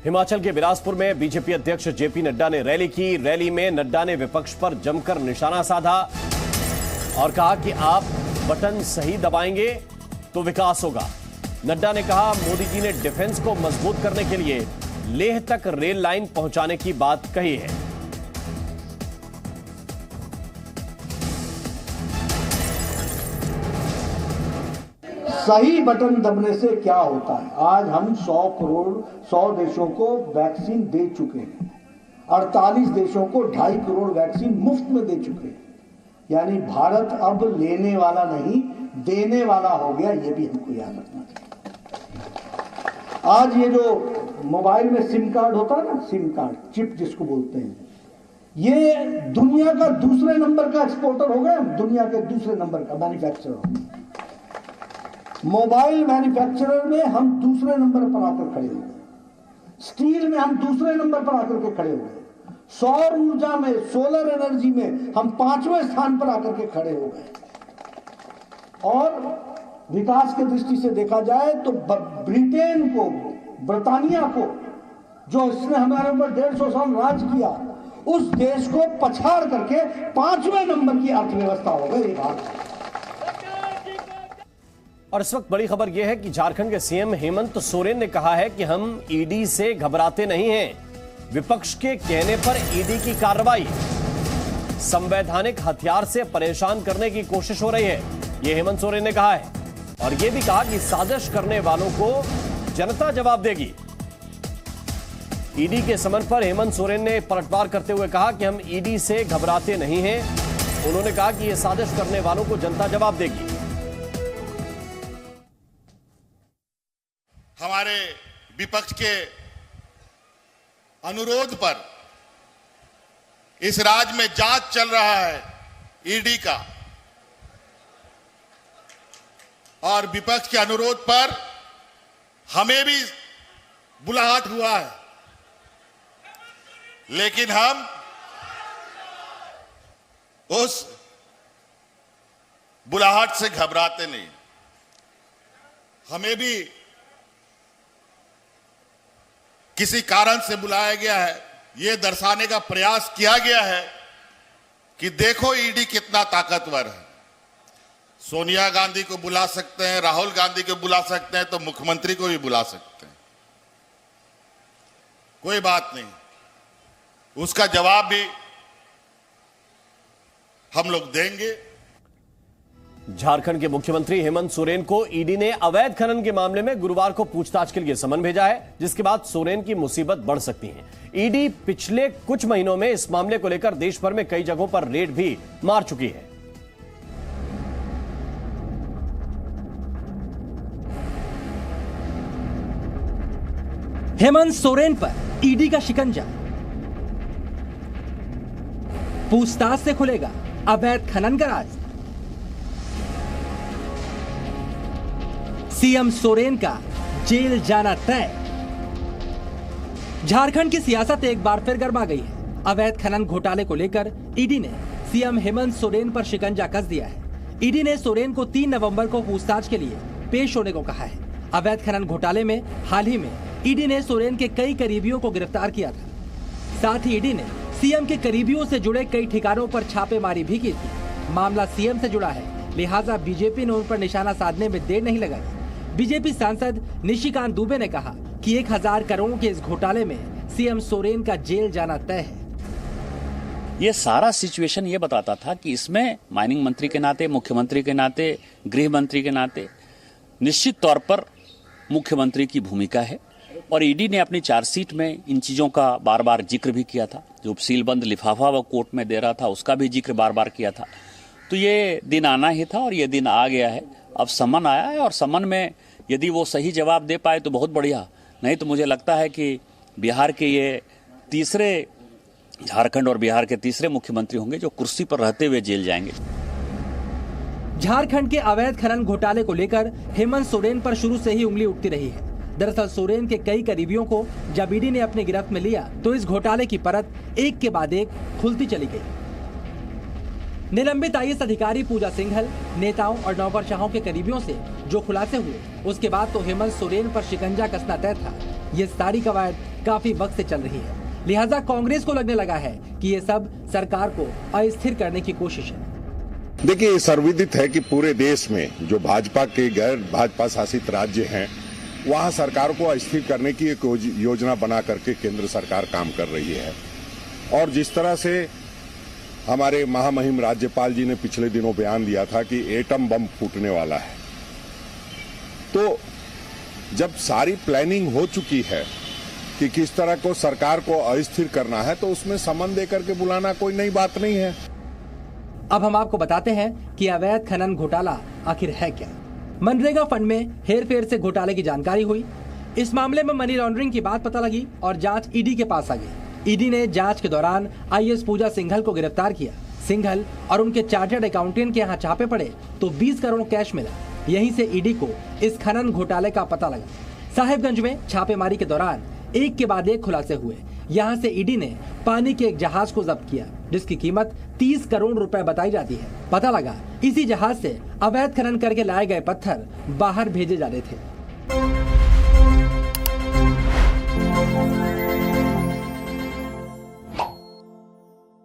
हिमाचल के बिलासपुर में बीजेपी अध्यक्ष जेपी नड्डा ने रैली की। रैली में नड्डा ने विपक्ष पर जमकर निशाना साधा और कहा कि आप बटन सही दबाएंगे तो विकास होगा। नड्डा ने कहा मोदी जी ने डिफेंस को मजबूत करने के लिए लेह तक रेल लाइन पहुंचाने की बात कही है। सही बटन दबने से क्या होता है? आज हम 100 देशों को वैक्सीन दे चुके हैं। 48 देशों को 2.5 करोड़ वैक्सीन मुफ्त में दे चुके हैं। यानी भारत अब लेने वाला नहीं, देने वाला हो गया। ये भी हमको याद रखना चाहिए। आज ये जो मोबाइल में सिम कार्ड होता है ना, सिम कार्ड, चिप जिसको बोलते हैं, ये दुनिया का दूसरे नंबर का एक्सपोर्टर हो गया। दुनिया के दूसरे नंबर का मैन्युफैक्चरर हो गया। मोबाइल मैन्युफैक्चरर में हम दूसरे नंबर पर आकर खड़े हो गए। स्टील में हम दूसरे नंबर पर आकर के खड़े हो गए। सौर ऊर्जा में, सोलर एनर्जी में हम 5वें स्थान पर आकर के खड़े हो गए। और विकास की दृष्टि से देखा जाए तो ब्रिटेन को, ब्रिटानिया को, जो इसने हमारे ऊपर 150 साल राज किया, उस देश को पछाड़ करके 5वें नंबर की अर्थव्यवस्था हो गई भारत। और इस वक्त बड़ी खबर यह है कि झारखंड के सीएम हेमंत सोरेन ने कहा है कि हम ईडी से घबराते नहीं हैं। विपक्ष के कहने पर ईडी की कार्रवाई संवैधानिक हथियार से परेशान करने की कोशिश हो रही है, यह हेमंत सोरेन ने कहा है। और यह भी कहा कि साजिश करने वालों को जनता जवाब देगी। ईडी के समन पर हेमंत सोरेन ने पलटवार करते हुए कहा कि हम ईडी से घबराते नहीं हैं। उन्होंने कहा कि यह साजिश करने वालों को जनता जवाब देगी। हमारे विपक्ष के अनुरोध पर इस राज्य में जांच चल रहा है ईडी का, और विपक्ष के अनुरोध पर हमें भी बुलाहट हुआ है, लेकिन हम उस बुलाहट से घबराते नहीं। हमें भी किसी कारण से बुलाया गया है, यह दर्शाने का प्रयास किया गया है कि देखो ईडी कितना ताकतवर है। सोनिया गांधी को बुला सकते हैं, राहुल गांधी को बुला सकते हैं, तो मुख्यमंत्री को भी बुला सकते हैं। कोई बात नहीं, उसका जवाब भी हम लोग देंगे। झारखंड के मुख्यमंत्री हेमंत सोरेन को ईडी ने अवैध खनन के मामले में गुरुवार को पूछताछ के लिए समन भेजा है, जिसके बाद सोरेन की मुसीबत बढ़ सकती है। ईडी पिछले कुछ महीनों में इस मामले को लेकर देश भर में कई जगहों पर रेड भी मार चुकी है। हेमंत सोरेन पर ईडी का शिकंजा, पूछताछ से खुलेगा अवैध खनन का राज। सीएम सोरेन का जेल जाना तय। झारखंड की सियासत एक बार फिर गर्मा गई है। अवैध खनन घोटाले को लेकर ईडी ने सीएम हेमंत सोरेन पर शिकंजा कस दिया है। ईडी ने सोरेन को 3 नवंबर को पूछताछ के लिए पेश होने को कहा है। अवैध खनन घोटाले में हाल ही में ईडी ने सोरेन के कई करीबियों को गिरफ्तार किया था। साथ ही ईडी ने सीएम के करीबियों से जुड़े कई ठिकानों पर छापेमारी भी की थी। मामला सीएम से जुड़ा है, लिहाजा बीजेपी ने उन पर निशाना साधने में देर नहीं लगाई। बीजेपी सांसद निशिकांत दुबे ने कहा कि 1000 करोड़ के इस घोटाले में सीएम सोरेन का जेल जाना तय है। ये सारा सिचुएशन ये बताता था कि इसमें माइनिंग मंत्री के नाते, मुख्यमंत्री के नाते, गृह मंत्री के नाते निश्चित तौर पर मुख्यमंत्री की भूमिका है। और ईडी ने अपनी चार्जशीट में इन चीजों का बार बार जिक्र भी किया था। जो सीलबंद लिफाफा वो कोर्ट में दे रहा था, उसका भी जिक्र बार बार किया था। तो ये दिन आना ही था और ये दिन आ गया है। अब समन आया है और समन में यदि वो सही जवाब दे पाए तो बहुत बढ़िया, नहीं तो मुझे लगता है कि बिहार के ये तीसरे, झारखंड और बिहार के तीसरे मुख्यमंत्री होंगे जो कुर्सी पर रहते हुए जेल जाएंगे। झारखंड के अवैध खनन घोटाले को लेकर हेमंत सोरेन पर शुरू से ही उंगली उठती रही है। दरअसल सोरेन के कई करीबियों को जब ईडी ने अपनी गिरफ्त में लिया तो इस घोटाले की परत एक के बाद एक खुलती चली गई। निलंबित आईएएस अधिकारी पूजा सिंघल, नेताओं और नौकरशाहों के करीबियों से जो खुलासे हुए, उसके बाद तो हेमंत सोरेन पर शिकंजा कसना तय था। ये सारी कवायद काफी वक्त से चल रही है, लिहाजा कांग्रेस को लगने लगा है कि ये सब सरकार को अस्थिर करने की कोशिश है। देखिए, ये सर्वविदित है कि पूरे देश में जो भाजपा के गैर भाजपा शासित राज्य हैं, वहां सरकार को अस्थिर करने की एक योजना बना करके केंद्र सरकार काम कर रही है। और जिस तरह से हमारे महामहिम राज्यपाल जी ने पिछले दिनों बयान दिया था कि एटम बम फूटने वाला है, तो जब सारी प्लानिंग हो चुकी है कि किस तरह को सरकार को अस्थिर करना है, तो उसमें समन देकर के बुलाना कोई नई बात नहीं है। अब हम आपको बताते हैं कि अवैध खनन घोटाला आखिर है क्या। मनरेगा फंड में हेरफेर से घोटाले की जानकारी हुई। इस मामले में मनी लॉन्ड्रिंग की बात पता लगी और जांच ईडी के पास आ गई। ईडी ने जांच के दौरान आईएएस पूजा सिंघल को गिरफ्तार किया। सिंघल और उनके चार्टर्ड अकाउंटेंट के यहाँ छापे पड़े तो 20 करोड़ कैश मिला। यहीं से ईडी को इस खनन घोटाले का पता लगा। साहिबगंज में छापेमारी के दौरान एक के बाद एक खुलासे हुए। यहाँ से ईडी ने पानी के एक जहाज को जब्त किया, जिसकी कीमत 30 करोड़ रुपए बताई जाती है। पता लगा इसी जहाज से अवैध खनन करके लाए गए पत्थर बाहर भेजे जा रहे थे।